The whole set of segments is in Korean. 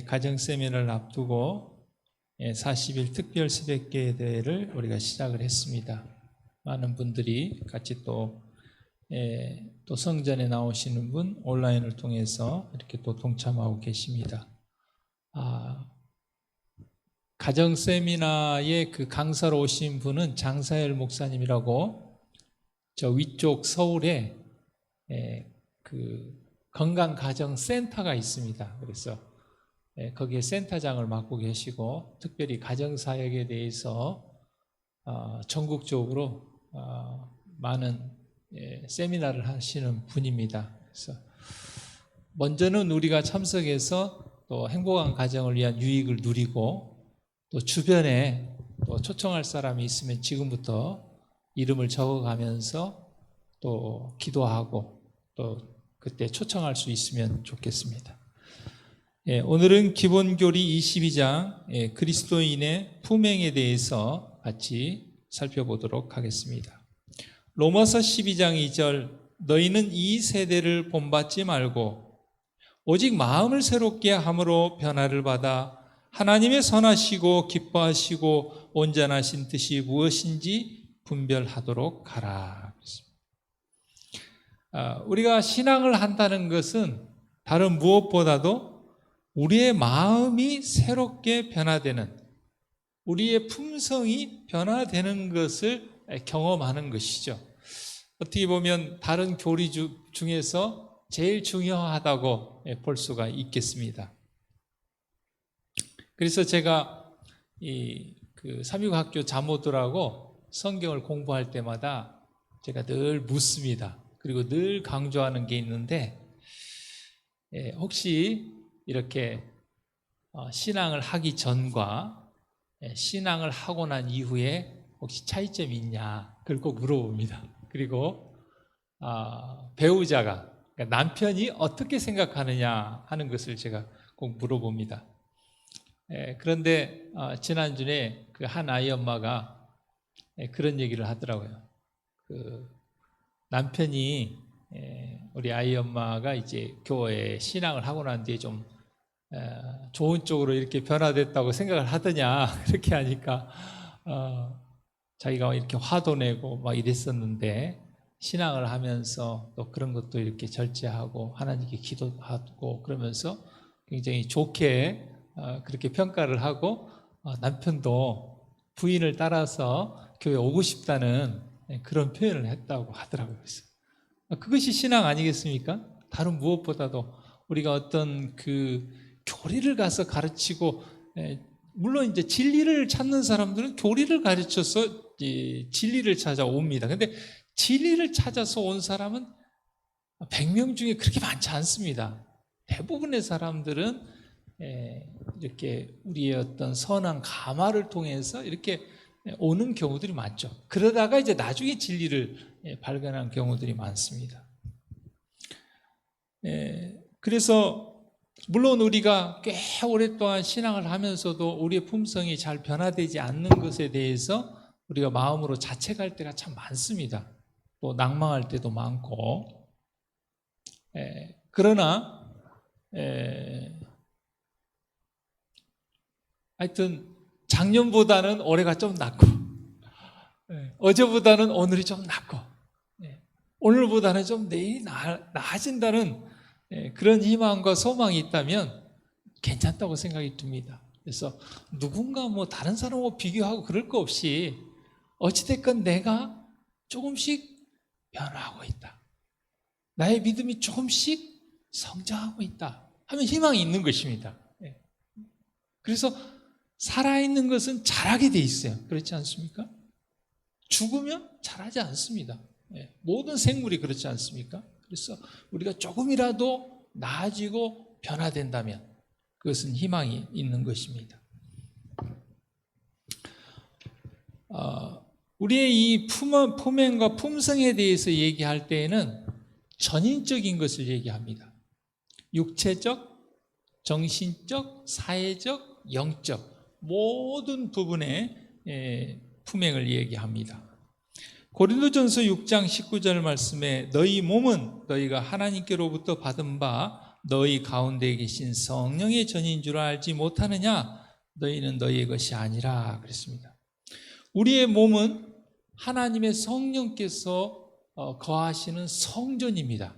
가정 세미나를 앞두고 40일 특별 새벽기도 대회를 우리가 시작을 했습니다. 많은 분들이 같이 또 성전에 나오시는 분 온라인을 통해서 이렇게 또 동참하고 계십니다. 가정 세미나에 그 강사로 오신 분은 장사열 목사님이라고 저 위쪽 서울에 그 건강가정센터가 있습니다. 그래서 거기에 센터장을 맡고 계시고 특별히 가정사역에 대해서 전국적으로 많은 세미나를 하시는 분입니다. 그래서 먼저는 우리가 참석해서 또 행복한 가정을 위한 유익을 누리고 또 주변에 또 초청할 사람이 있으면 지금부터 이름을 적어가면서 또 기도하고 또 그때 초청할 수 있으면 좋겠습니다. 오늘은 기본교리 22장 그리스도인의 품행에 대해서 같이 살펴보도록 하겠습니다. 로마서 12장 2절 너희는 이 세대를 본받지 말고 오직 마음을 새롭게 함으로 변화를 받아 하나님의 선하시고 기뻐하시고 온전하신 뜻이 무엇인지 분별하도록 하라. 우리가 신앙을 한다는 것은 다른 무엇보다도 우리의 마음이 새롭게 변화되는, 우리의 품성이 변화되는 것을 경험하는 것이죠. 어떻게 보면 다른 교리 중에서 제일 중요하다고 볼 수가 있겠습니다. 그래서 제가 그 삼육학교 자모들하고 성경을 공부할 때마다 제가 늘 묻습니다. 그리고 늘 강조하는 게 있는데, 혹시 이렇게 신앙을 하기 전과 신앙을 하고 난 이후에 혹시 차이점이 있냐, 그걸 꼭 물어봅니다. 그리고 배우자가, 그러니까 남편이 어떻게 생각하느냐 하는 것을 제가 꼭 물어봅니다. 그런데 지난주에 그 한 아이 엄마가 그런 얘기를 하더라고요. 그 남편이 우리 아이 엄마가 이제 교회에 신앙을 하고 난 뒤에 좀 좋은 쪽으로 이렇게 변화됐다고 생각을 하더냐, 그렇게 하니까 자기가 이렇게 화도 내고 막 이랬었는데 신앙을 하면서 또 그런 것도 이렇게 절제하고 하나님께 기도하고 그러면서 굉장히 좋게 그렇게 평가를 하고 남편도 부인을 따라서 교회에 오고 싶다는 그런 표현을 했다고 하더라고요. 그래서 그것이 신앙 아니겠습니까? 다른 무엇보다도 우리가 어떤 그 교리를 가서 가르치고, 물론 이제 진리를 찾는 사람들은 교리를 가르쳐서 진리를 찾아옵니다. 근데 진리를 찾아서 온 사람은 100명 중에 그렇게 많지 않습니다. 대부분의 사람들은 이렇게 우리의 어떤 선한 감화를 통해서 이렇게 오는 경우들이 많죠. 그러다가 이제 나중에 진리를 발견한 경우들이 많습니다. 그래서 물론 우리가 꽤 오랫동안 신앙을 하면서도 우리의 품성이 잘 변화되지 않는 것에 대해서 우리가 마음으로 자책할 때가 참 많습니다. 또 낭망할 때도 많고, 그러나 하여튼 작년보다는 올해가 좀 낫고, 어제보다는 오늘이 좀 낫고, 오늘보다는 좀 내일이 나아진다는 그런 희망과 소망이 있다면 괜찮다고 생각이 듭니다. 그래서 누군가 뭐 다른 사람하고 비교하고 그럴 거 없이 어찌됐건 내가 조금씩 변화하고 있다, 나의 믿음이 조금씩 성장하고 있다 하면 희망이 있는 것입니다. 그래서 살아있는 것은 자라게 돼 있어요. 그렇지 않습니까? 죽으면 자라지 않습니다. 모든 생물이 그렇지 않습니까? 그래서 우리가 조금이라도 나아지고 변화된다면 그것은 희망이 있는 것입니다. 우리의 이 품행과 품성에 대해서 얘기할 때에는 전인적인 것을 얘기합니다. 육체적, 정신적, 사회적, 영적 모든 부분의 품행을 얘기합니다. 고린도전서 6장 19절 말씀에 너희 몸은 너희가 하나님께로부터 받은 바 너희 가운데 계신 성령의 전인 줄 알지 못하느냐? 너희는 너희의 것이 아니라 그랬습니다. 우리의 몸은 하나님의 성령께서 거하시는 성전입니다.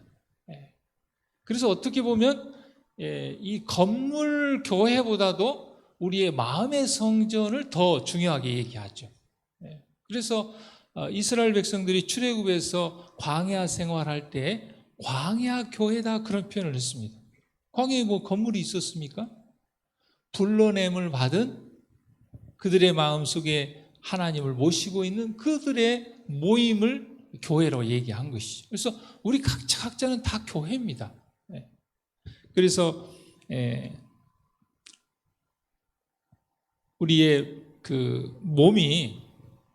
그래서 어떻게 보면 이 건물 교회보다도 우리의 마음의 성전을 더 중요하게 얘기하죠. 그래서 이스라엘 백성들이 출애굽에서 광야 생활할 때 광야 교회다 그런 표현을 했습니다. 광야에 뭐 건물이 있었습니까? 불러냄을 받은 그들의 마음속에 하나님을 모시고 있는 그들의 모임을 교회로 얘기한 것이죠. 그래서 우리 각자는 다 교회입니다. 그래서 우리의 그 몸이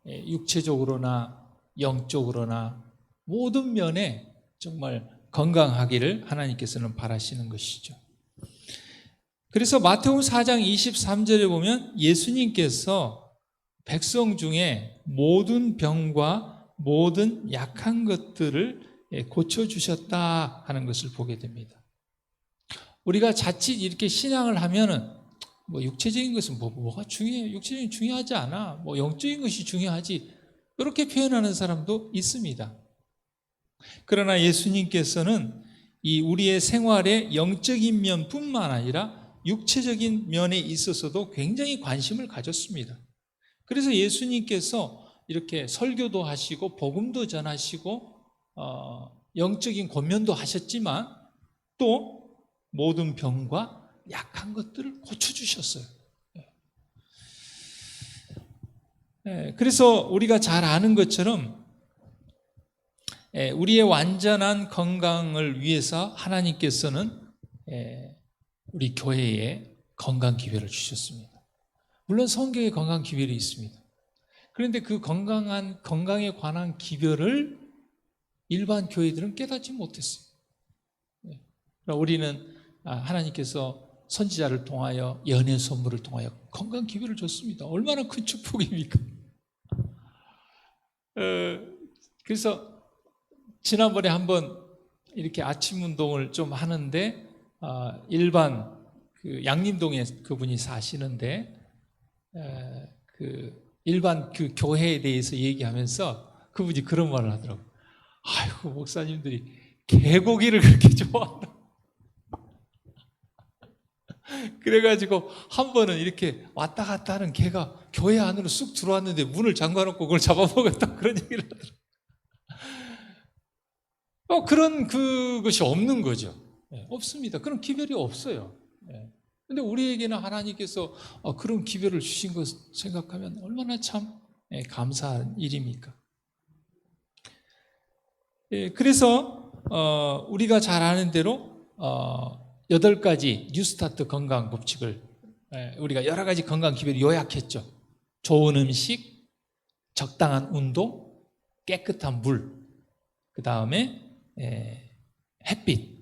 육체적으로나 영적으로나 모든 면에 정말 건강하기를 하나님께서는 바라시는 것이죠. 그래서 마태복음 4장 23절에 보면 예수님께서 백성 중에 모든 병과 모든 약한 것들을 고쳐주셨다 하는 것을 보게 됩니다. 우리가 자칫 이렇게 신앙을 하면은 뭐 육체적인 것은 뭐가 중요해요? 육체적인 중요하지 않아. 뭐 영적인 것이 중요하지. 이렇게 표현하는 사람도 있습니다. 그러나 예수님께서는 이 우리의 생활의 영적인 면뿐만 아니라 육체적인 면에 있어서도 굉장히 관심을 가졌습니다. 그래서 예수님께서 이렇게 설교도 하시고 복음도 전하시고 영적인 권면도 하셨지만 또 모든 병과 약한 것들을 고쳐주셨어요. 그래서 우리가 잘 아는 것처럼 우리의 완전한 건강을 위해서 하나님께서는 우리 교회에 건강 기별을 주셨습니다. 물론 성경에 건강 기별이 있습니다. 그런데 그 건강에 관한 기별을 일반 교회들은 깨닫지 못했어요. 우리는 하나님께서 선지자를 통하여 연애 선물을 통하여 건강 기별을 줬습니다. 얼마나 큰 축복입니까? 그래서 지난번에 한번 이렇게 아침 운동을 좀 하는데 일반 그 양림동에 그분이 사시는데 그 일반 그 교회에 대해서 얘기하면서 그분이 그런 말을 하더라고요. 아이고 목사님들이 개고기를 그렇게 좋아한다. 그래가지고 한 번은 이렇게 왔다 갔다 하는 개가 교회 안으로 쑥 들어왔는데 문을 잠가놓고 그걸 잡아먹었다 그런 얘기를 하더라고요. 그런 그것이 없는 거죠. 없습니다. 그런 기별이 없어요. 근데 우리에게는 하나님께서 그런 기별을 주신 것 생각하면 얼마나 참 감사한 일입니까? 그래서 우리가 잘 아는 대로 8가지 뉴스타트 건강 법칙을 우리가 여러 가지 건강 기별을 요약했죠. 좋은 음식, 적당한 운동, 깨끗한 물, 그 다음에 햇빛,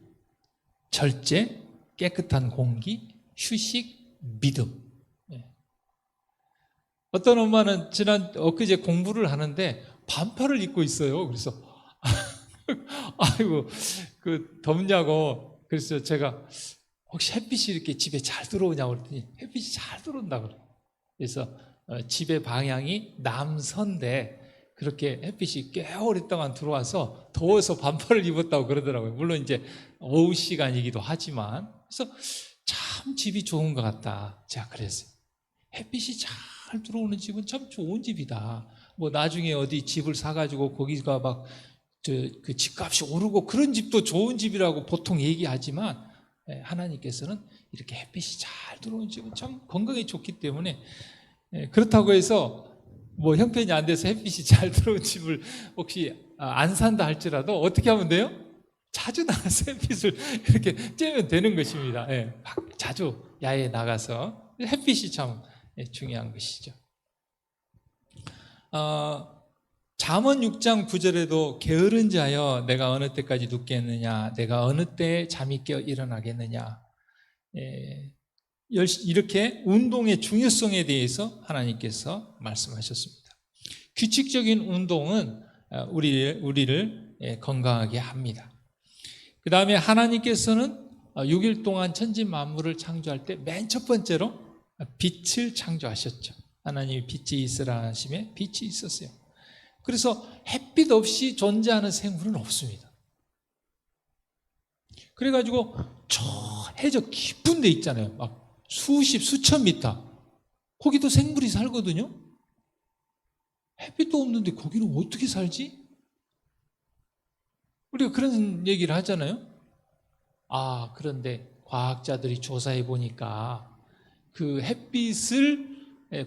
절제, 깨끗한 공기, 휴식, 믿음. 어떤 엄마는 엊그제 공부를 하는데 반팔을 입고 있어요. 그래서 아이고 그 덥냐고. 그래서 제가 혹시 햇빛이 이렇게 집에 잘 들어오냐고 그랬더니 햇빛이 잘 들어온다고 그래요. 그래서 집의 방향이 남서인데 그렇게 햇빛이 꽤 오랫동안 들어와서 더워서 반팔을 입었다고 그러더라고요. 물론 이제 오후 시간이기도 하지만. 그래서 참 집이 좋은 것 같다. 제가 그랬어요. 햇빛이 잘 들어오는 집은 참 좋은 집이다. 뭐 나중에 어디 집을 사가지고 거기가 막 그 집값이 오르고 그런 집도 좋은 집이라고 보통 얘기하지만 하나님께서는 이렇게 햇빛이 잘 들어오는 집은 참 건강에 좋기 때문에 그렇다고 해서 뭐 형편이 안 돼서 햇빛이 잘 들어온 집을 혹시 안 산다 할지라도 어떻게 하면 돼요? 자주 나가서 햇빛을 이렇게 쬐면 되는 것입니다. 자주 야외에 나가서 햇빛이 참 중요한 것이죠. 잠언 6장 9절에도 게으른 자여 내가 어느 때까지 눕겠느냐, 내가 어느 때에 잠이 깨어 일어나겠느냐, 이렇게 운동의 중요성에 대해서 하나님께서 말씀하셨습니다. 규칙적인 운동은 우리를 건강하게 합니다. 그 다음에 하나님께서는 6일 동안 천지 만물을 창조할 때 맨 첫 번째로 빛을 창조하셨죠. 하나님이 빛이 있으라 하심에 빛이 있었어요. 그래서 햇빛 없이 존재하는 생물은 없습니다. 그래가지고 저 해저 깊은 데 있잖아요. 막 수천 미터. 거기도 생물이 살거든요. 햇빛도 없는데 거기는 어떻게 살지? 우리가 그런 얘기를 하잖아요. 그런데 과학자들이 조사해 보니까 그 햇빛을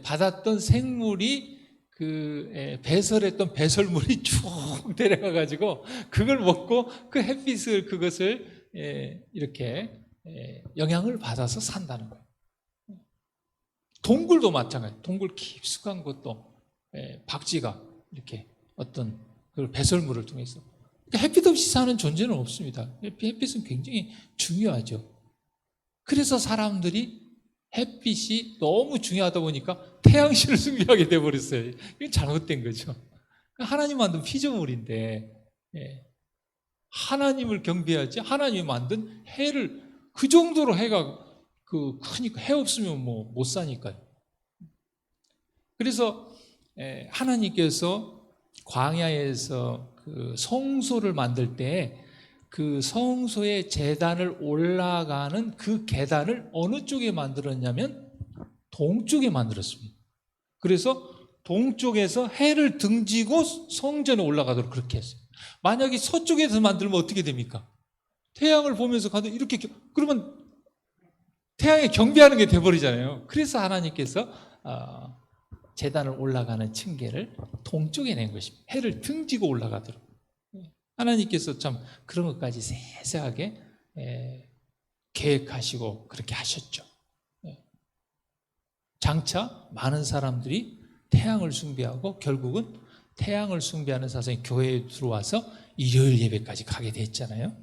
받았던 생물이 그 배설했던 배설물이 쭉 내려가 가지고 그걸 먹고 그 햇빛을 그것을 이렇게 영향을 받아서 산다는 거예요. 동굴도 마찬가지예요. 동굴 깊숙한 것도 박쥐가 이렇게 어떤 그 배설물을 통해서 햇빛 없이 사는 존재는 없습니다. 햇빛은 굉장히 중요하죠. 그래서 사람들이 햇빛이 너무 중요하다 보니까 태양신을 숭배하게 돼버렸어요. 이건 잘못된 거죠. 하나님 만든 피조물인데 하나님을 경배하지, 하나님이 만든 해를 그 정도로 해가 크니까 해 없으면 뭐 못 사니까요. 그래서 하나님께서 광야에서 그 성소를 만들 때 그 성소의 제단을 올라가는 그 계단을 어느 쪽에 만들었냐면 동쪽에 만들었습니다. 그래서 동쪽에서 해를 등지고 성전에 올라가도록 그렇게 했어요. 만약에 서쪽에서 만들면 어떻게 됩니까? 태양을 보면서 가도 이렇게, 그러면 태양에 경배하는 게 돼버리잖아요. 그래서 하나님께서 제단을 올라가는 층계를 동쪽에 낸 것입니다. 해를 등지고 올라가도록. 하나님께서 참 그런 것까지 세세하게 계획하시고 그렇게 하셨죠. 장차 많은 사람들이 태양을 숭배하고 결국은 태양을 숭배하는 사상이 교회에 들어와서 일요일 예배까지 가게 됐잖아요.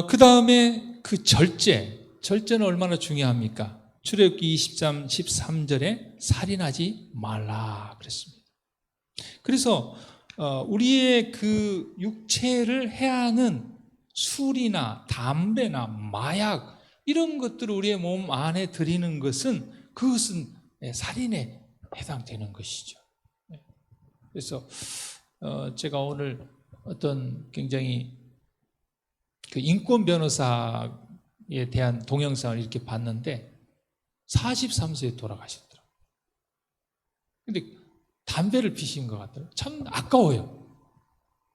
그 다음에 그 절제는 얼마나 중요합니까? 출애굽기 23, 13절에 살인하지 말라 그랬습니다. 그래서 우리의 그 육체를 해하는 술이나 담배나 마약 이런 것들을 우리의 몸 안에 들이는 것은 그것은 살인에 해당되는 것이죠. 그래서 제가 오늘 어떤 굉장히 그 인권 변호사에 대한 동영상을 이렇게 봤는데 43세에 돌아가셨더라고요. 근데 담배를 피신 것 같더라고요. 참 아까워요.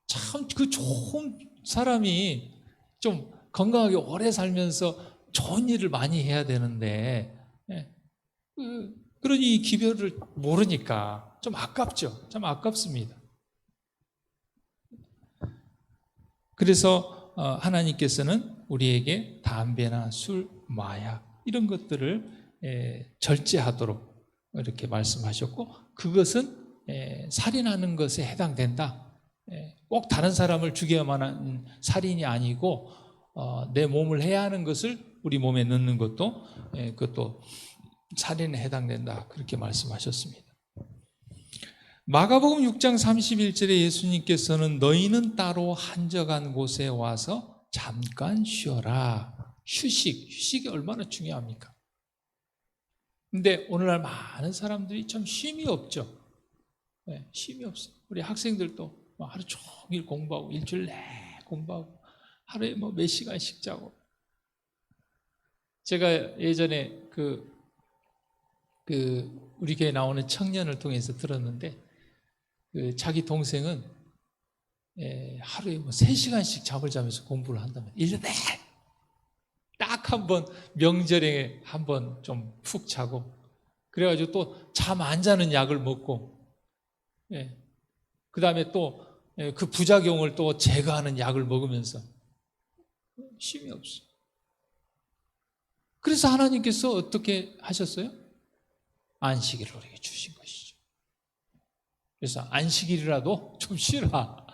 참 그 좋은 사람이 좀 건강하게 오래 살면서 좋은 일을 많이 해야 되는데 그러니 이 기별을 모르니까 좀 아깝죠. 참 아깝습니다. 그래서 하나님께서는 우리에게 담배나 술, 마약 이런 것들을 절제하도록 이렇게 말씀하셨고 그것은 살인하는 것에 해당된다. 꼭 다른 사람을 죽여야만 하는 살인이 아니고 내 몸을 해야 하는 것을 우리 몸에 넣는 것도 그것도 살인에 해당된다. 그렇게 말씀하셨습니다. 마가복음 6장 31절에 예수님께서는 너희는 따로 한적한 곳에 와서 잠깐 쉬어라. 휴식이 얼마나 중요합니까? 근데 오늘날 많은 사람들이 참 쉼이 없죠. 쉼이 없어요. 우리 학생들도 하루 종일 공부하고 일주일 내내 공부하고 하루에 몇 시간씩 자고. 제가 예전에 우리 교회 나오는 청년을 통해서 들었는데 자기 동생은 하루에 3시간씩 잠을 자면서 공부를 한다면 1년 내내 딱 한 번 명절에 한 번 좀 푹 자고 그래가지고 또 잠 안 자는 약을 먹고 그 다음에 또 그 부작용을 또 제거하는 약을 먹으면서 쉼이 없어요. 그래서 하나님께서 어떻게 하셨어요? 안식일을 우리에게 주신 것이죠. 그래서 안식일이라도 좀 쉬라.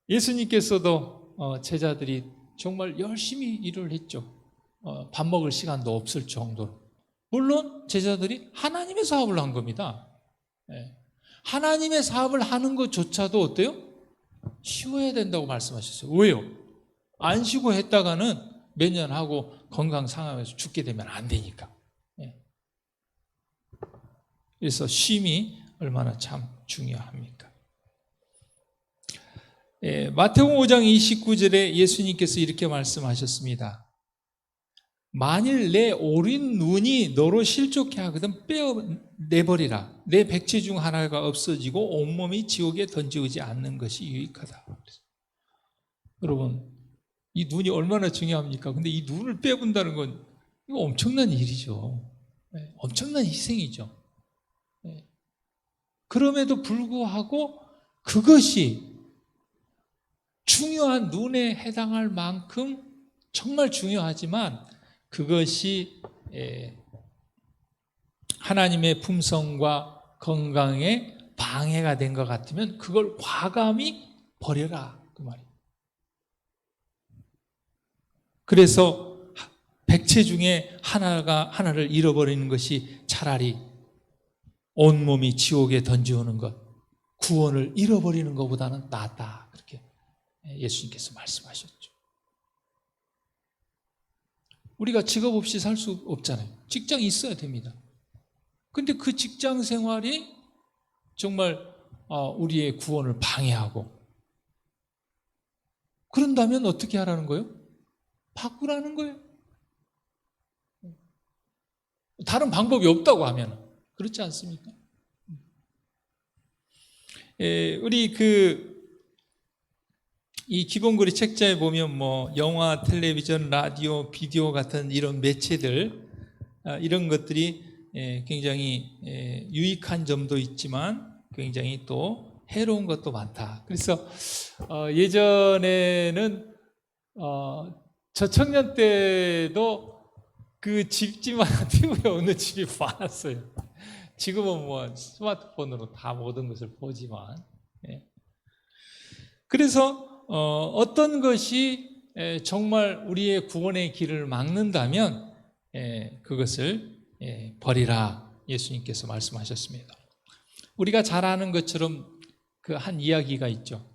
예수님께서도 제자들이 정말 열심히 일을 했죠. 밥 먹을 시간도 없을 정도로. 물론 제자들이 하나님의 사업을 한 겁니다. 하나님의 사업을 하는 것조차도 어때요? 쉬어야 된다고 말씀하셨어요. 왜요? 안 쉬고 했다가는 몇 년 하고 건강 상하면서 죽게 되면 안 되니까. 그래서 쉼이 얼마나 참 중요합니까? 마태복음 5장 29절에 예수님께서 이렇게 말씀하셨습니다. 만일 내 오른 눈이 너로 실족해 하거든 빼어내버리라. 내 백체 중 하나가 없어지고 온몸이 지옥에 던지지 않는 것이 유익하다. 여러분, 이 눈이 얼마나 중요합니까? 근데 이 눈을 빼본다는 건 이거 엄청난 일이죠. 엄청난 희생이죠. 그럼에도 불구하고 그것이 중요한 눈에 해당할 만큼 정말 중요하지만 그것이 하나님의 품성과 건강에 방해가 된 것 같으면 그걸 과감히 버려라 그 말이에요. 그래서 백체 중에 하나를 잃어버리는 것이 차라리 온몸이 지옥에 던지오는 것, 구원을 잃어버리는 것보다는 낫다. 그렇게 예수님께서 말씀하셨죠. 우리가 직업 없이 살 수 없잖아요. 직장이 있어야 됩니다. 근데 그 직장 생활이 정말 우리의 구원을 방해하고 그런다면 어떻게 하라는 거예요? 바꾸라는 거예요. 다른 방법이 없다고 하면 그렇지 않습니까? 우리 이 기본글이 책자에 보면 영화, 텔레비전, 라디오, 비디오 같은 이런 매체들 이런 것들이 굉장히 유익한 점도 있지만 굉장히 또 해로운 것도 많다. 그래서 예전에는 저 청년 때도 그 집집마다 TV에 어느 집이 많았어요. 지금은 스마트폰으로 다 모든 것을 보지만 그래서 어떤 것이 정말 우리의 구원의 길을 막는다면 그것을 버리라 예수님께서 말씀하셨습니다. 우리가 잘 아는 것처럼 그 한 이야기가 있죠.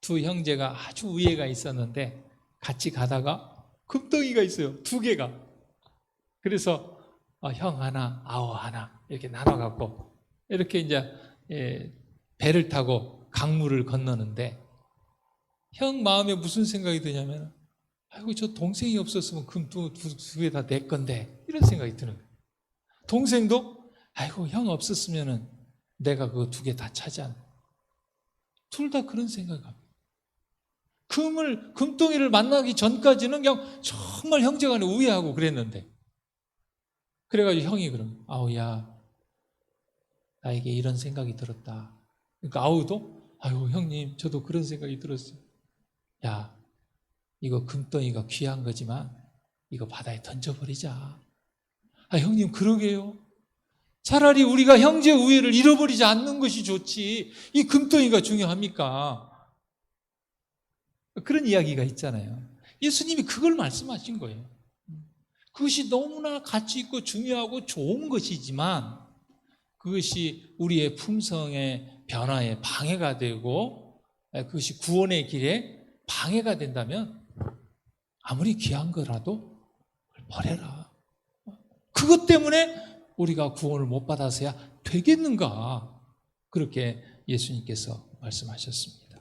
두 형제가 아주 우애가 있었는데 같이 가다가 금덩이가 있어요. 두 개가. 그래서 형 하나, 아우 하나 이렇게 나눠갖고 이렇게 이제 배를 타고 강물을 건너는데 형 마음에 무슨 생각이 드냐면 아이고 저 동생이 없었으면 금 두 개 다 내 건데 이런 생각이 드는 거예요. 동생도 아이고 형 없었으면은 내가 그거 두 개 다 차지한. 둘 다 그런 생각을 합니다. 금덩이를 만나기 전까지는 그냥 정말 형제간에 우애하고 그랬는데 그래가지고 형이 그러면 아우야 나에게 이런 생각이 들었다. 그러니까 아우도 아이고 형님 저도 그런 생각이 들었어요. 야 이거 금덩이가 귀한 거지만 이거 바다에 던져버리자. 아 형님 그러게요. 차라리 우리가 형제 우애를 잃어버리지 않는 것이 좋지 이 금덩이가 중요합니까? 그런 이야기가 있잖아요. 예수님이 그걸 말씀하신 거예요. 그것이 너무나 가치 있고 중요하고 좋은 것이지만 그것이 우리의 품성의 변화에 방해가 되고 그것이 구원의 길에 방해가 된다면 아무리 귀한 거라도 버려라. 그것 때문에 우리가 구원을 못 받아서야 되겠는가? 그렇게 예수님께서 말씀하셨습니다.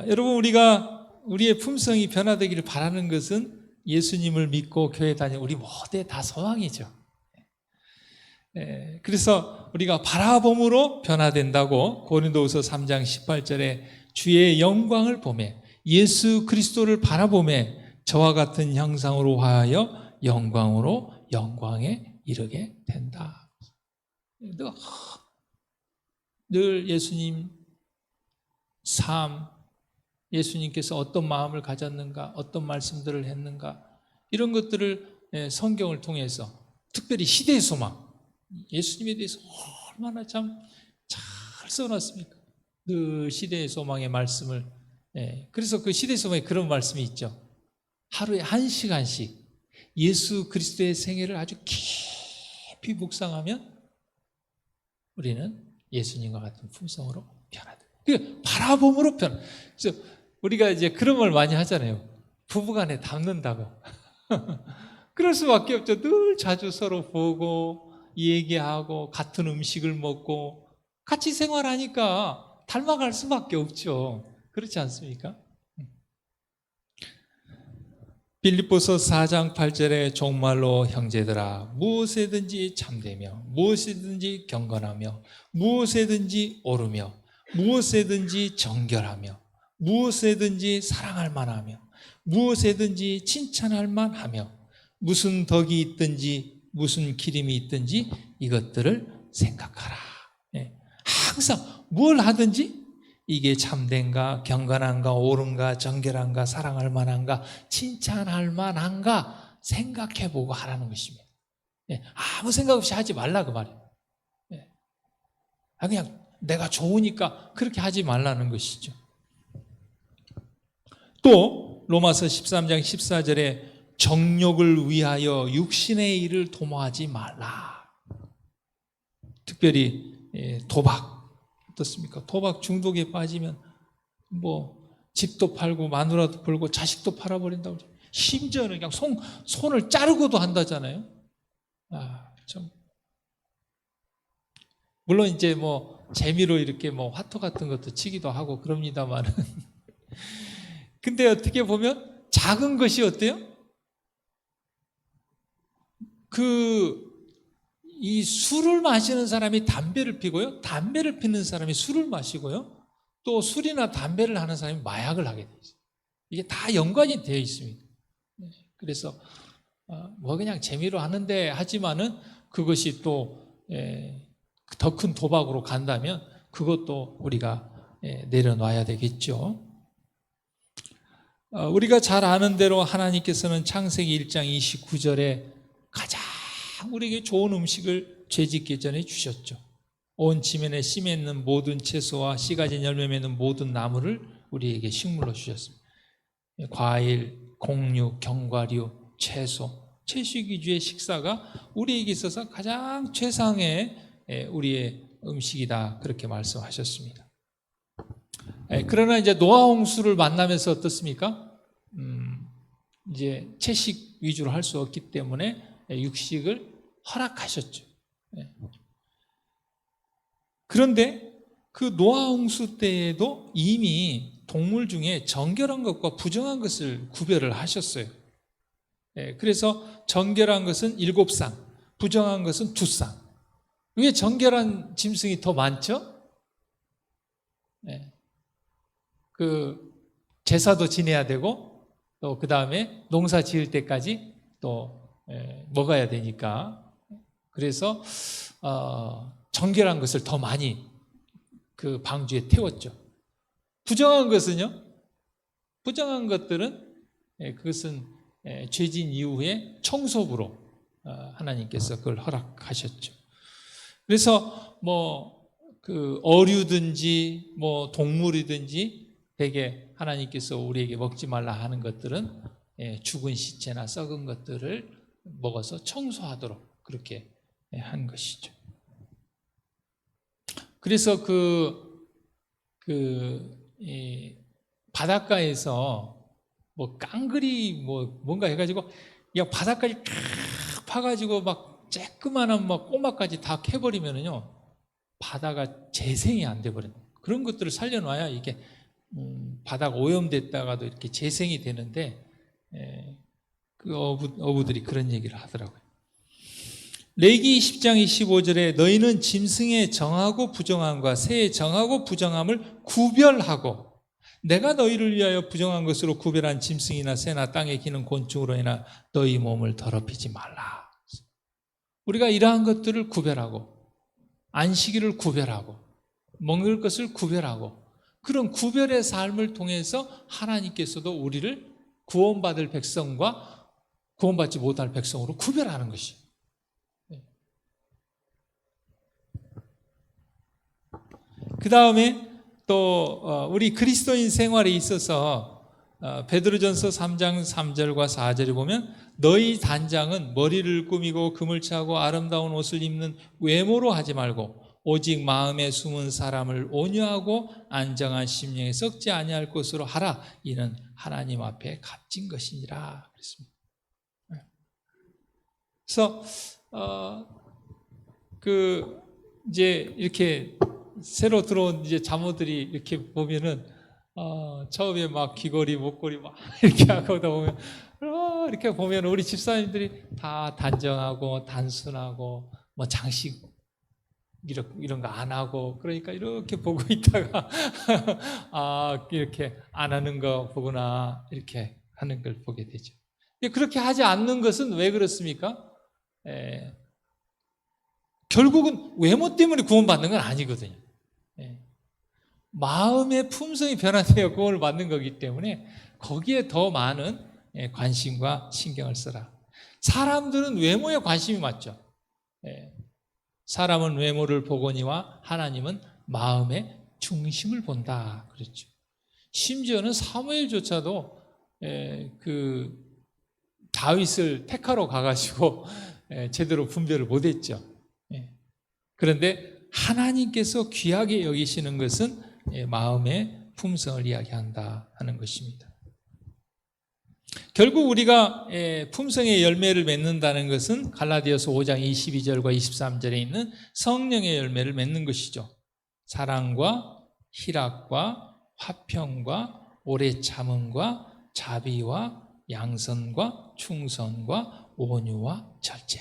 여러분 우리의 품성이 변화되기를 바라는 것은 예수님을 믿고 교회 다니는 우리 모두의 다 소망이죠. 그래서 우리가 바라봄으로 변화된다고 고린도후서 3장 18절에 주의 영광을 보매 예수 그리스도를 바라보매 저와 같은 형상으로 하여 영광으로 영광에 이르게 된다. 늘 예수님 삶, 예수님께서 어떤 마음을 가졌는가, 어떤 말씀들을 했는가 이런 것들을 성경을 통해서 특별히 시대의 소망, 예수님에 대해서 얼마나 참 잘 써놨습니까? 늘 시대의 소망의 말씀을 그래서 그 시대의 소망에 그런 말씀이 있죠. 하루에 1시간씩 예수 그리스도의 생애를 아주 깊이 묵상하면 우리는 예수님과 같은 품성으로 변화된다. 그 바라봄으로 변. 그래서 우리가 이제 그런 말 많이 하잖아요. 부부간에 닮는다고. 그럴 수밖에 없죠. 늘 자주 서로 보고 얘기하고 같은 음식을 먹고 같이 생활하니까 닮아갈 수밖에 없죠. 그렇지 않습니까? 빌립보서 4장 8절에 정말로 형제들아 무엇에든지 참되며 무엇이든지 경건하며 무엇에든지 오르며 무엇에든지 정결하며 무엇에든지 사랑할 만하며 무엇에든지 칭찬할 만하며 무슨 덕이 있든지 무슨 기림이 있든지 이것들을 생각하라. 항상 뭘 하든지 이게 참된가 경건한가 옳은가 정결한가 사랑할 만한가 칭찬할 만한가 생각해보고 하라는 것입니다. 아무 생각 없이 하지 말라 그 말이에요. 그냥 내가 좋으니까 그렇게 하지 말라는 것이죠. 또 로마서 13장 14절에 정욕을 위하여 육신의 일을 도모하지 말라. 특별히 도박 어떻습니까? 도박 중독에 빠지면 뭐 집도 팔고 마누라도 팔고 자식도 팔아버린다고. 심지어는 그냥 손을 자르고도 한다잖아요. 참. 물론 이제 뭐 재미로 이렇게 뭐 화투 같은 것도 치기도 하고 그럽니다만은. 근데 어떻게 보면 작은 것이 어때요? 이 술을 마시는 사람이 담배를 피고요. 담배를 피는 사람이 술을 마시고요. 또 술이나 담배를 하는 사람이 마약을 하게 되어 있어요. 이게 다 연관이 되어 있습니다. 그래서 뭐 그냥 재미로 하는데 하지만은 그것이 또 더 큰 도박으로 간다면 그것도 우리가 내려놔야 되겠죠. 우리가 잘 아는 대로 하나님께서는 창세기 1장 29절에 가장 우리에게 좋은 음식을 죄짓기 전에 주셨죠. 온 지면에 씨 맺는 모든 채소와 씨 가진 열매 맺는 모든 나무를 우리에게 식물로 주셨습니다. 과일, 곡류, 견과류, 채소, 채식위주의 식사가 우리에게 있어서 가장 최상의 우리의 음식이다 그렇게 말씀하셨습니다. 그러나 이제 노아 홍수를 만나면서 어떻습니까? 이제 채식 위주로 할 수 없기 때문에 육식을 허락하셨죠. 그런데 그 노아 홍수 때에도 이미 동물 중에 정결한 것과 부정한 것을 구별을 하셨어요. 그래서 정결한 것은 7쌍, 부정한 것은 2쌍. 왜 정결한 짐승이 더 많죠? 그 제사도 지내야 되고 또 그 다음에 농사 지을 때까지 또 먹어야 되니까. 그래서 정결한 것을 더 많이 그 방주에 태웠죠. 부정한 것은요? 부정한 것들은 그것은 죄진 이후에 청소부로 하나님께서 그걸 허락하셨죠. 그래서 뭐 그 어류든지 뭐 동물이든지 대개 하나님께서 우리에게 먹지 말라 하는 것들은 죽은 시체나 썩은 것들을 먹어서 청소하도록 그렇게 한 것이죠. 그래서 바닷가에서 뭐 깡그리 뭐 뭔가 해가지고 그냥 바닥까지 쫙 파가지고 막 쬐끄만한 막 꼬막까지 다 캐버리면은요 바다가 재생이 안 돼버려요. 그런 것들을 살려놔야 이게 바다가 오염됐다가도 이렇게 재생이 되는데 그 어부들이 그런 얘기를 하더라고요. 레위기 10장 25절에 너희는 짐승의 정하고 부정함과 새의 정하고 부정함을 구별하고 내가 너희를 위하여 부정한 것으로 구별한 짐승이나 새나 땅에 기는 곤충으로 인하 너희 몸을 더럽히지 말라. 우리가 이러한 것들을 구별하고 안식일을 구별하고 먹을 것을 구별하고 그런 구별의 삶을 통해서 하나님께서도 우리를 구원받을 백성과 구원받지 못할 백성으로 구별하는 것이에요. 그 다음에 또 우리 그리스도인 생활에 있어서 베드로전서 3장 3절과 4절에 보면 너희 단장은 머리를 꾸미고 금을 차고 아름다운 옷을 입는 외모로 하지 말고 오직 마음에 숨은 사람을 온유하고 안정한 심령에 썩지 아니할 것으로 하라. 이는 하나님 앞에 값진 것이니라 그랬습니다. 그래서 이제 이렇게 새로 들어온 이제 자모들이 이렇게 보면은 처음에 막 귀걸이, 목걸이 막 이렇게 하고다 보면 이렇게 보면 우리 집사님들이 다 단정하고 단순하고 뭐 장식 이런 거 안 하고 그러니까 이렇게 보고 있다가 이렇게 안 하는 거 보구나 이렇게 하는 걸 보게 되죠. 그렇게 하지 않는 것은 왜 그렇습니까? 결국은 외모 때문에 구원받는 건 아니거든요. 마음의 품성이 변화되어 구원을 받는 거기 때문에 거기에 더 많은 관심과 신경을 써라. 사람들은 외모에 관심이 많죠. 사람은 외모를 보거니와 하나님은 마음의 중심을 본다 그랬죠. 심지어는 사무엘조차도 그 다윗을 택하러 가가지고 제대로 분별을 못했죠. 그런데 하나님께서 귀하게 여기시는 것은 마음의 품성을 이야기한다 하는 것입니다. 결국 우리가 품성의 열매를 맺는다는 것은 갈라디아서 5장 22절과 23절에 있는 성령의 열매를 맺는 것이죠. 사랑과 희락과 화평과 오래 참음과 자비와 양선과 충성과 온유와 절제.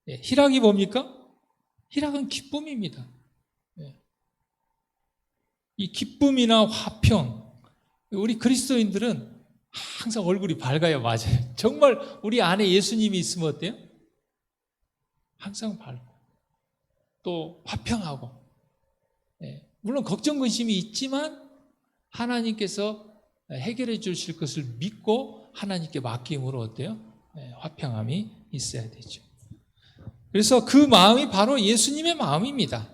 희락이 뭡니까? 희락은 기쁨입니다. 이 기쁨이나 화평, 우리 그리스도인들은 항상 얼굴이 밝아요. 맞아요. 정말 우리 안에 예수님이 있으면 어때요? 항상 밝고 또 화평하고, 물론 걱정 근심이 있지만 하나님께서 해결해 주실 것을 믿고 하나님께 맡김으로 어때요? 화평함이 있어야 되죠. 그래서 그 마음이 바로 예수님의 마음입니다.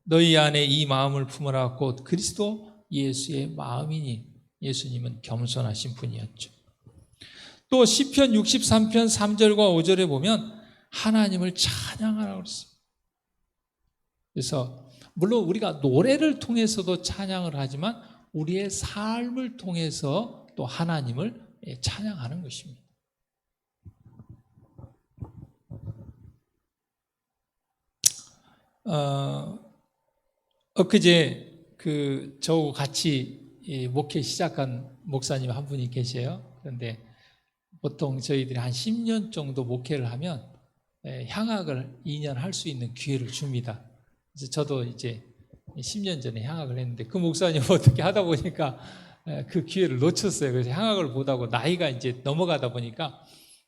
너희 안에 이 마음을 품으라. 곧 그리스도 예수의 마음이니. 예수님은 겸손하신 분이었죠. 또 시편 63편 3절과 5절에 보면 하나님을 찬양하라고 그랬습니다. 그래서 물론 우리가 노래를 통해서도 찬양을 하지만 우리의 삶을 통해서 또 하나님을 찬양하는 것입니다. 엊그제 저하고 같이 목회 시작한 목사님 한 분이 계세요. 그런데 보통 저희들이 한 10년 정도 목회를 하면 향학을 2년 할 수 있는 기회를 줍니다. 그래서 저도 이제 10년 전에 향학을 했는데 그 목사님 어떻게 하다 보니까 그 기회를 놓쳤어요. 그래서 향학을 못하고 나이가 이제 넘어가다 보니까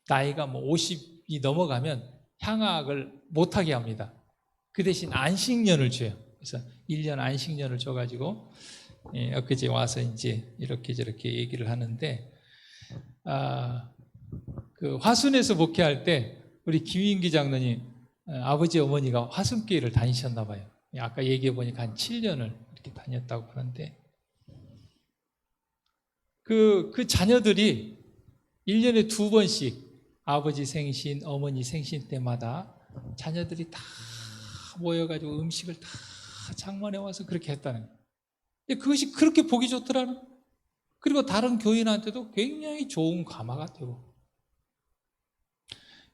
나이가 뭐 50이 넘어가면 향학을 못하게 합니다. 그 대신 안식년을 줘요. 그래서 1년 안식년을 줘가지고 엊그제 와서 이제 이렇게 저렇게 얘기를 하는데, 그 화순에서 목회할 때 우리 김인기 장로님 아버지 어머니가 화순교회를 다니셨나 봐요. 아까 얘기해 보니까 한 7년을 이렇게 다녔다고 그러는데, 그 자녀들이 1년에 2번씩 아버지 생신, 어머니 생신 때마다 자녀들이 다 모여가지고 음식을 다 장만해 와서 그렇게 했다는 거예요. 그것이 그렇게 보기 좋더라는. 그리고 다른 교인한테도 굉장히 좋은 감화가 되고.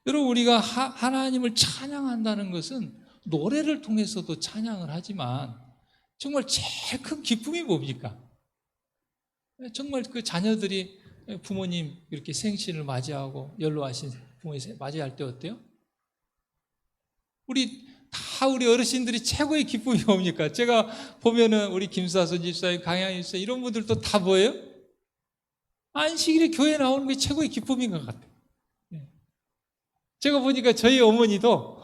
여러분, 우리가 하나님을 찬양한다는 것은 노래를 통해서도 찬양을 하지만 정말 제일 큰 기쁨이 뭡니까? 정말 그 자녀들이 부모님 이렇게 생신을 맞이하고 연로하신 부모님 맞이할 때 어때요? 우리 어르신들이 최고의 기쁨이 뭡니까? 제가 보면은 우리 김사선 집사님, 강양희 집사님 이런 분들도 다 뭐예요? 안식일에 교회 나오는 게 최고의 기쁨인 것 같아요. 제가 보니까 저희 어머니도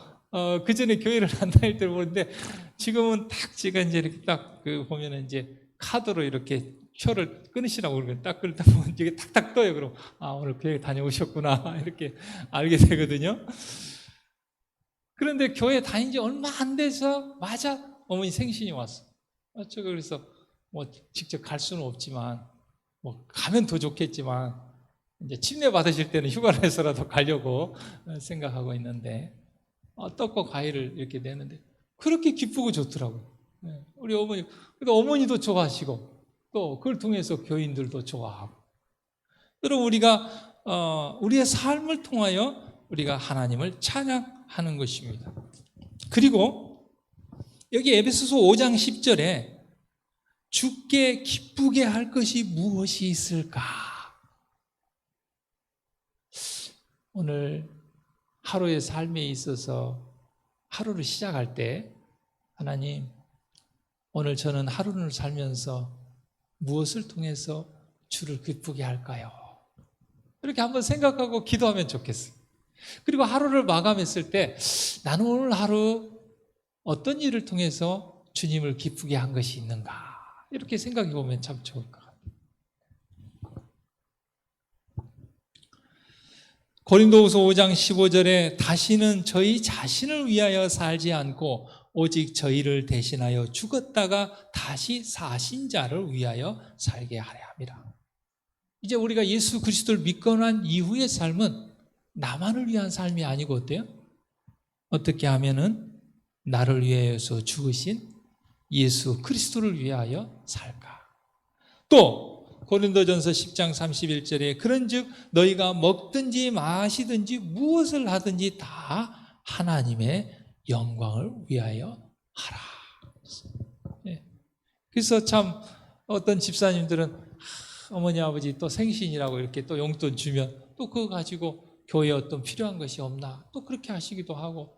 그 전에 교회를 안 다닐 때 보는데 지금은 딱 제가 이제 이렇게 딱 보면은 이제 카드로 이렇게 표를 끊으시라고 그러면 딱 그러다 보면 이게 탁탁 떠요. 그럼 오늘 교회 다녀오셨구나 이렇게 알게 되거든요. 그런데 교회 다닌 지 얼마 안 돼서 맞아 어머니 생신이 왔어. 제가 그래서 뭐 직접 갈 수는 없지만 뭐 가면 더 좋겠지만 이제 침례 받으실 때는 휴가를 해서라도 가려고 생각하고 있는데 떡과 과일을 이렇게 내는데 그렇게 기쁘고 좋더라고요. 우리 어머니, 그러니까 어머니도 좋아하시고 또 그걸 통해서 교인들도 좋아하고. 여러분, 우리의 삶을 통하여 우리가 하나님을 찬양하는 것입니다. 그리고 여기 에베소서 5장 10절에 주께 기쁘게 할 것이 무엇이 있을까? 오늘 하루의 삶에 있어서 하루를 시작할 때 하나님, 오늘 저는 하루를 살면서 무엇을 통해서 주를 기쁘게 할까요? 이렇게 한번 생각하고 기도하면 좋겠어요. 그리고 하루를 마감했을 때 나는 오늘 하루 어떤 일을 통해서 주님을 기쁘게 한 것이 있는가? 이렇게 생각해 보면 참 좋을 것 같아요. 고린도후서 5장 15절에 다시는 저희 자신을 위하여 살지 않고 오직 저희를 대신하여 죽었다가 다시 사신 자를 위하여 살게 하려 함이라. 이제 우리가 예수 그리스도를 믿고 난 이후의 삶은 나만을 위한 삶이 아니고 어때요? 어떻게 하면은 나를 위하여서 죽으신 예수 그리스도를 위하여 살까? 또 고린도전서 10장 31절에 그런즉 너희가 먹든지 마시든지 무엇을 하든지 다 하나님의 영광을 위하여 하라. 그래서 참 어떤 집사님들은 어머니 아버지 또 생신이라고 이렇게 또 용돈 주면 또 그거 가지고 교회에 어떤 필요한 것이 없나 또 그렇게 하시기도 하고.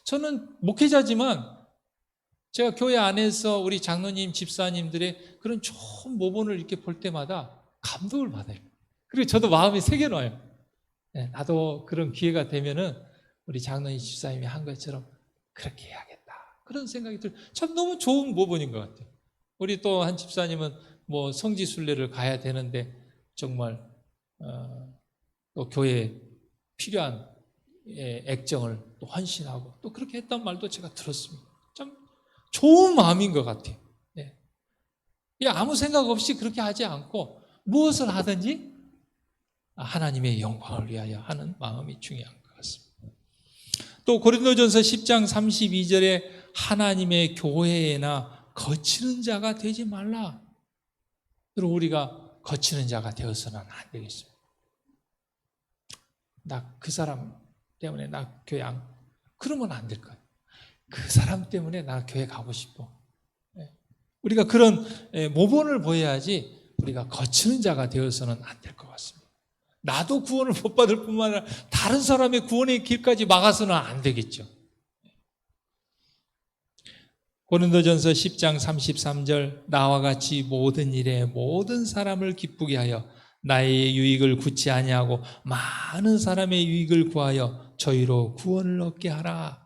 저는 목회자지만 제가 교회 안에서 우리 장로님 집사님들의 그런 좋은 모본을 이렇게 볼 때마다 감동을 받아요. 그리고 저도 마음이 새겨놔요. 나도 그런 기회가 되면은 우리 장로님 집사님이 한 것처럼 그렇게 해야겠다, 그런 생각이 들어요. 참 너무 좋은 모본인 것 같아요. 우리 또 한 집사님은 뭐 성지순례를 가야 되는데 정말 또 교회에 필요한 액정을 또 헌신하고 또 그렇게 했단 말도 제가 들었습니다. 참 좋은 마음인 것 같아요. 그냥 아무 생각 없이 그렇게 하지 않고 무엇을 하든지 하나님의 영광을 위하여 하는 마음이 중요한 것 같습니다. 또 고린도전서 10장 32절에 하나님의 교회에나 거치는 자가 되지 말라. 그리고 우리가 거치는 자가 되어서는 안 되겠습니다. 나 그 사람 때문에 나 교회 안, 그러면 안 될 거예요. 그 사람 때문에 나 교회 가고 싶어. 우리가 그런 모본을 보여야지 우리가 거치는 자가 되어서는 안 될 것 같습니다. 나도 구원을 못 받을 뿐만 아니라 다른 사람의 구원의 길까지 막아서는 안 되겠죠. 고린도전서 10장 33절 나와 같이 모든 일에 모든 사람을 기쁘게 하여 나의 유익을 굳지 아니하고 많은 사람의 유익을 구하여 저희로 구원을 얻게 하라.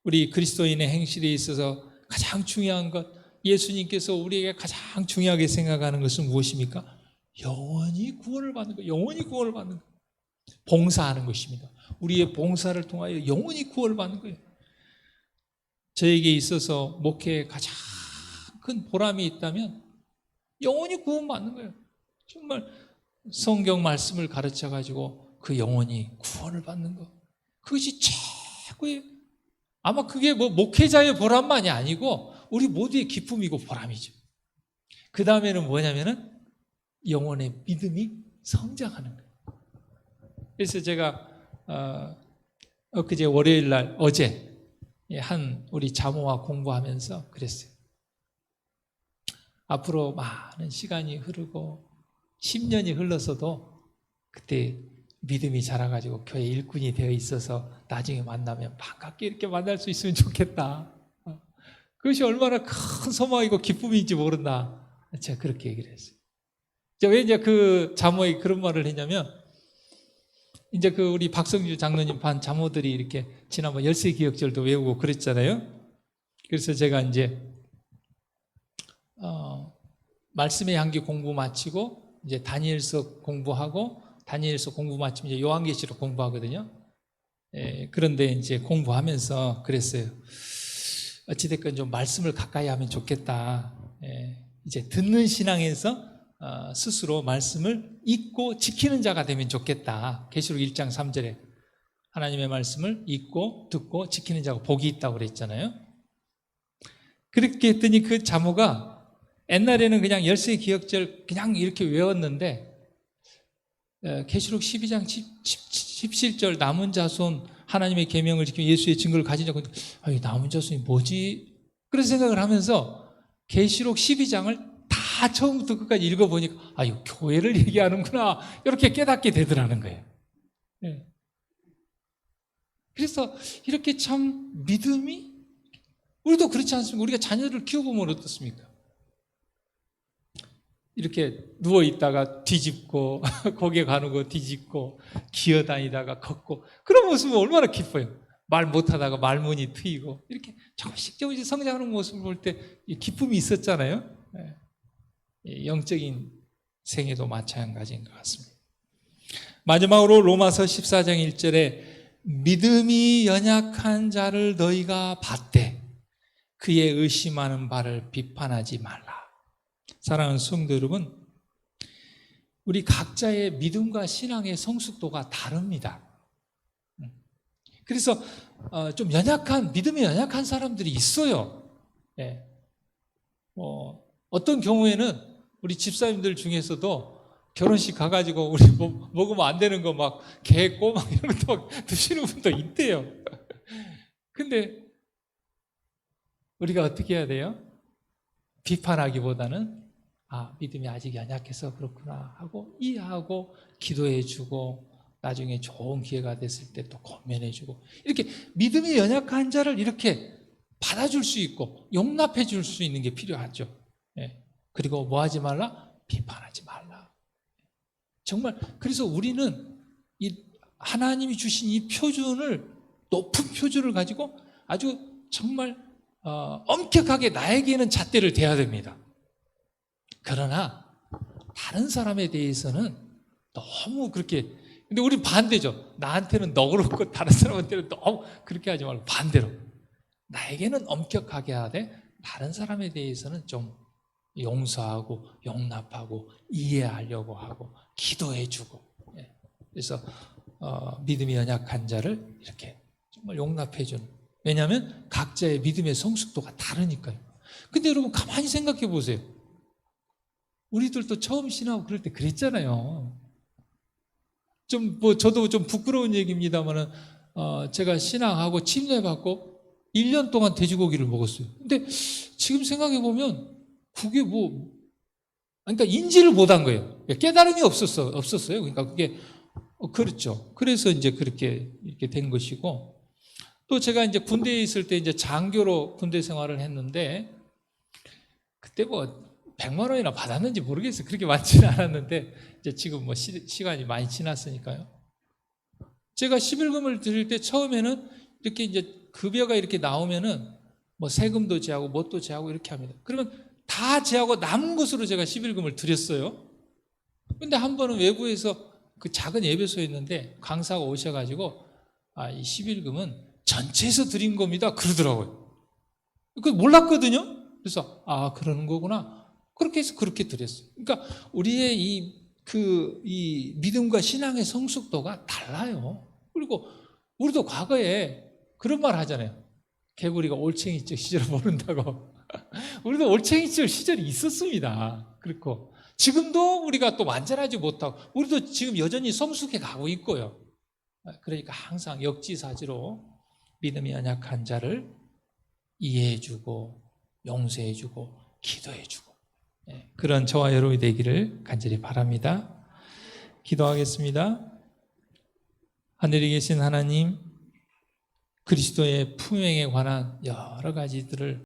우리 그리스도인의 행실에 있어서 가장 중요한 것, 예수님께서 우리에게 가장 중요하게 생각하는 것은 무엇입니까? 영원히 구원을 받는 것, 영원히 구원을 받는 것, 봉사하는 것입니다. 우리의 봉사를 통하여 영원히 구원을 받는 거예요. 저에게 있어서 목회에 가장 큰 보람이 있다면 영원히 구원받는 거예요. 정말 성경 말씀을 가르쳐가지고 그 영혼이 구원을 받는 것, 그것이 최고의, 아마 그게 뭐 목회자의 보람만이 아니고 우리 모두의 기쁨이고 보람이죠. 그 다음에는 뭐냐면은 영혼의 믿음이 성장하는 거예요. 그래서 제가 엊그제 월요일 날 어제 한 우리 자모와 공부하면서 그랬어요. 앞으로 많은 시간이 흐르고 10년이 흘러서도 그때 믿음이 자라가지고 교회 일꾼이 되어 있어서 나중에 만나면 반갑게 이렇게 만날 수 있으면 좋겠다. 그것이 얼마나 큰 소망이고 기쁨인지 모른다. 제가 그렇게 얘기를 했어요. 왜 이제 그 자모에게 그런 말을 했냐면, 이제 그 우리 박성주 장로님 반 자모들이 이렇게 지난번 열세 기억절도 외우고 그랬잖아요. 그래서 제가 이제 말씀의 향기 공부 마치고 이제 다니엘서 공부하고, 다니엘서 공부 마치면 이제 요한계시록 공부하거든요. 그런데 이제 공부하면서 그랬어요. 어찌됐건 좀 말씀을 가까이 하면 좋겠다. 이제 듣는 신앙에서 스스로 말씀을 읽고 지키는 자가 되면 좋겠다. 계시록 1장 3절에 하나님의 말씀을 읽고 듣고 지키는 자가 복이 있다고 그랬잖아요. 그렇게 했더니 그 자모가 옛날에는 그냥 열세 기억절 그냥 이렇게 외웠는데 계시록 12장 17절 남은 자손 하나님의 계명을 지키며 예수의 증거를 가지자고 이 남은 자손이 뭐지? 그런 생각을 하면서 계시록 12장을 다 처음부터 끝까지 읽어보니까 이거 교회를 얘기하는구나 이렇게 깨닫게 되더라는 거예요. 네. 그래서 이렇게 참 믿음이 우리도 그렇지 않습니까? 우리가 자녀를 키워보면 어떻습니까? 이렇게 누워있다가 뒤집고 고개 가누고 뒤집고 기어다니다가 걷고 그런 모습은 얼마나 기뻐요. 말 못하다가 말문이 트이고 이렇게 조금씩 성장하는 모습을 볼 때 기쁨이 있었잖아요. 영적인 생애도 마찬가지인 것 같습니다. 마지막으로 로마서 14장 1절에 믿음이 연약한 자를 너희가 받되 그의 의심하는 바를 비판하지 말라. 사랑하는 성도 여러분, 우리 각자의 믿음과 신앙의 성숙도가 다릅니다. 그래서 좀 믿음이 연약한 사람들이 있어요. 네. 어떤 경우에는 우리 집사님들 중에서도 결혼식 가가지고 우리 먹으면 안 되는 거 막 게, 꼬막 이런 것도 막 드시는 분도 있대요. 근데 우리가 어떻게 해야 돼요? 비판하기보다는 믿음이 아직 연약해서 그렇구나 하고 이해하고 기도해주고 나중에 좋은 기회가 됐을 때 또 권면해주고 이렇게 믿음이 연약한 자를 이렇게 받아줄 수 있고 용납해 줄 수 있는 게 필요하죠. 그리고 뭐 하지 말라? 비판하지 말라. 정말 그래서 우리는 이 하나님이 주신 이 표준을 높은 표준을 가지고 아주 정말 엄격하게 나에게는 잣대를 대야 됩니다. 그러나 다른 사람에 대해서는 너무 그렇게 근데 우리 반대죠. 나한테는 너그럽고 다른 사람한테는 너무 그렇게 하지 말고 반대로 나에게는 엄격하게 하되 다른 사람에 대해서는 좀 용서하고 용납하고 이해하려고 하고 기도해주고 그래서 믿음이 연약한 자를 이렇게 정말 용납해주는 왜냐하면 각자의 믿음의 성숙도가 다르니까요. 근데 여러분 가만히 생각해 보세요. 우리들도 처음 신하고 그럴 때 그랬잖아요. 저도 좀 부끄러운 얘기입니다만은 제가 신앙하고 침례받고 1년 동안 돼지고기를 먹었어요. 근데 지금 생각해 보면 그게 그러니까 인지를 못한 거예요. 깨달음이 없었어요. 그러니까 그게 그렇죠. 그래서 이제 그렇게 이렇게 된 것이고 또 제가 이제 군대에 있을 때 이제 장교로 군대 생활을 했는데 그때 100만 원이나 받았는지 모르겠어요. 그렇게 많지는 않았는데 이제 지금 시간이 많이 지났으니까요. 제가 11금을 드릴 때 처음에는 이렇게 이제 급여가 이렇게 나오면은 세금도 제하고 뭣도 제하고 이렇게 합니다. 그러면 다 제하고 남은 것으로 제가 11금을 드렸어요. 근데 한 번은 외부에서 그 작은 예배소였는데 강사가 오셔가지고 이 11금은 전체에서 드린 겁니다. 그러더라고요. 그 몰랐거든요. 그래서 그러는 거구나. 그렇게 해서 그렇게 드렸어요. 그러니까 우리의 이 믿음과 신앙의 성숙도가 달라요. 그리고 우리도 과거에 그런 말 하잖아요. 개구리가 올챙이적 시절을 모른다고. 우리도 올챙이적 시절이 있었습니다. 그렇고 지금도 우리가 또 완전하지 못하고 우리도 지금 여전히 성숙해 가고 있고요. 그러니까 항상 역지사지로 믿음이 연약한 자를 이해해주고 용서해주고 기도해주고 그런 저와 여러분이 되기를 간절히 바랍니다. 기도하겠습니다. 하늘에 계신 하나님, 그리스도의 품행에 관한 여러 가지들을